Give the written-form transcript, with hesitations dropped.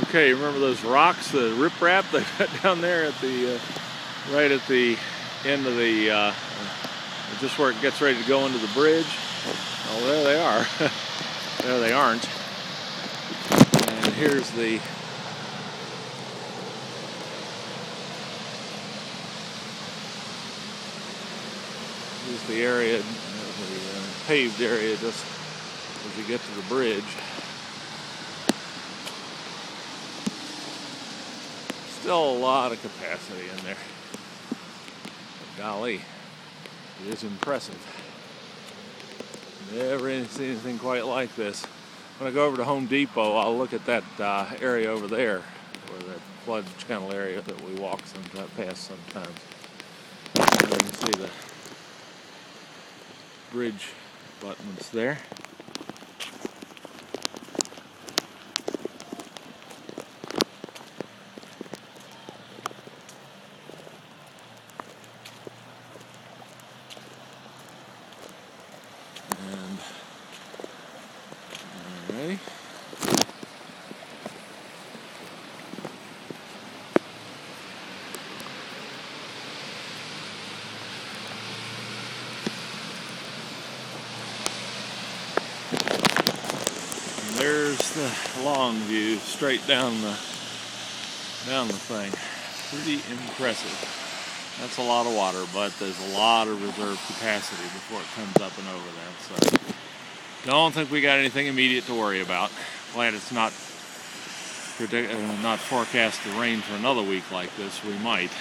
Okay, remember those rocks, the riprap they got down there at the right at the end of the just where it gets ready to go into the bridge? Oh, there they are. There they aren't. And here's the area, the paved area just as you get to the bridge. Still a lot of capacity in there. But golly, it is impressive. Never seen anything quite like this. When I go over to Home Depot, I'll look at that area over there, or that flood channel area that we walk past sometimes. And you can see the bridge abutments there. And alright. There's the long view straight down the thing. Pretty impressive. That's a lot of water, but there's a lot of reserve capacity before it comes up and over that. So don't think we got anything immediate to worry about. Glad it's not forecast to rain for another week like this. We might.